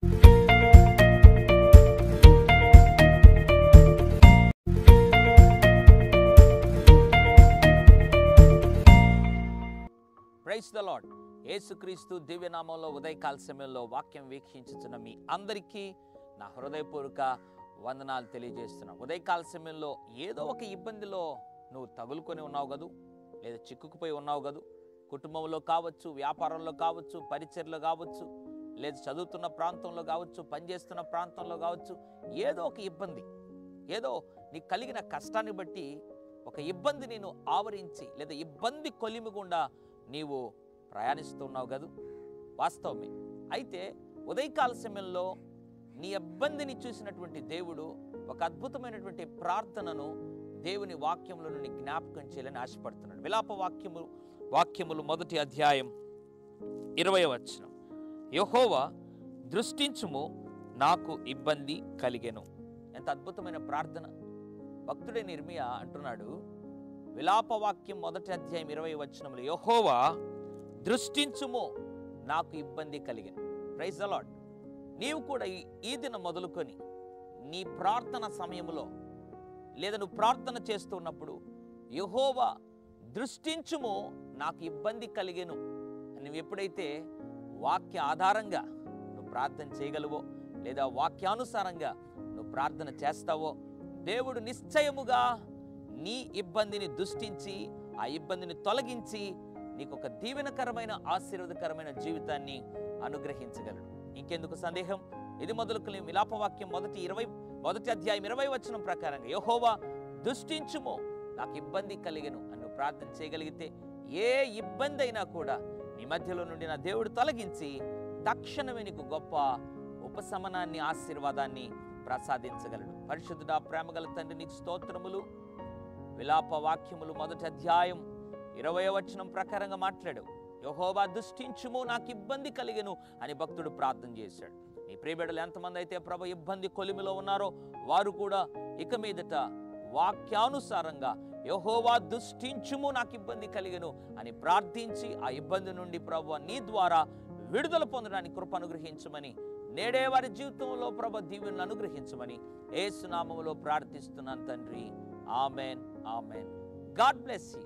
Praise the lord. యేసుక్రీస్తు దివ్యనామంలో ఉదయకాల సమయంలో వాక్యం వీక్షించుతున్న మీ అందరికీ నా హృదయపూర్వక వందనాలు తెలియజేస్తున్నాను. ఉదయకాల సమయంలో ఏదో ఒక ఇబ్బందిలో నువ్వు తగులుకొని ఉన్నావు కదూ, లేదా చిక్కుకుపోయి ఉన్నావు కదూ. కుటుంబంలో కావచ్చు, వ్యాపారంలో కావచ్చు, పరిచర్లో కావచ్చు, లేదా చదువుతున్న ప్రాంతంలో కావచ్చు, పనిచేస్తున్న ప్రాంతంలో కావచ్చు, ఏదో ఒక ఇబ్బంది, ఏదో నీకు కలిగిన కష్టాన్ని బట్టి ఒక ఇబ్బంది నేను ఆవరించి లేదా ఇబ్బంది కొలిమి గుండా నీవు ప్రయాణిస్తున్నావు కదూ. వాస్తవమే. అయితే ఉదయకాల సమయంలో నీ ఇబ్బందిని చూసినటువంటి దేవుడు ఒక అద్భుతమైనటువంటి ప్రార్థనను దేవుని వాక్యంలో నుండి జ్ఞాపకం చేయాలని ఆశపడుతున్నాడు. విలాప వాక్యములు 1వ అధ్యాయం 20వ వచనం. యెహోవా దృష్టించుము, నాకు ఇబ్బంది కలిగెను. ఎంత అద్భుతమైన ప్రార్థన. భక్తుడైన ఇర్మియా అంటున్నాడు, విలాపవాక్యం 1వ అధ్యాయం 20వ వచనంలో, యెహోవా దృష్టించుము, నాకు ఇబ్బంది కలిగెను. Praise the Lord. నీవు కూడా ఈ దినం మొదలుకొని నీ ప్రార్థన సమయంలో లేదా నువ్వు ప్రార్థన చేస్తున్నప్పుడు యెహోవా దృష్టించుము, నాకు ఇబ్బంది కలిగెను అని నువ్వు ఎప్పుడైతే వాక్య ఆధారంగా నువ్వు ప్రార్థన చేయగలవో లేదా వాక్యానుసారంగా నువ్వు ప్రార్థన చేస్తావో, దేవుడు నిశ్చయముగా నీ ఇబ్బందిని దృష్టించి ఆ ఇబ్బందిని తొలగించి నీకు ఒక దీవెనకరమైన ఆశీర్వాదకరమైన జీవితాన్ని అనుగ్రహించగలడు. ఇంకెందుకు సందేహం? ఇది మొదలుకొని విలాపవాక్యం 1వ అధ్యాయం 20వ వచనం ప్రకారంగా యెహోవా దృష్టించుము, నాకు ఇబ్బంది కలిగెను అని నువ్వు ప్రార్థన చేయగలిగితే ఏ ఇబ్బంది అయినా కూడా నీ మధ్యలో నుండి నా దేవుడు తొలగించి తక్షణమే నీకు గొప్ప ఉపశమనాన్ని, ఆశీర్వాదాన్ని ప్రసాదించగలడు. పరిశుద్ధుడా, ప్రేమగల తండ్రి, నీకు స్తోత్రములు. విలాప వాక్యములు 1వ అధ్యాయం 20వ వచనం ప్రకారంగా మాట్లాడు. యెహోవా దృష్టించుము, నాకు ఇబ్బంది కలిగెను అని భక్తుడు ప్రార్థన చేశాడు. నీ ప్రియబిడ్డలు ఎంతమంది అయితే ప్రభు ఇబ్బంది కొలిమిలో ఉన్నారో వారు కూడా ఇక మీదట వాక్యానుసారంగా యెహోవా దృష్టించుము, నాకు ఇబ్బంది కలిగెను అని ప్రార్థించి ఆ ఇబ్బంది నుండి ప్రభు నీ ద్వారా విడుదల పొందడానికి కృప అనుగ్రహించమని, నేడే వారి జీవితంలో ప్రభు దీవెనలు అనుగ్రహించమని యేసు నామములో ప్రార్థిస్తున్నాను తండ్రి. Amen, amen. God bless you.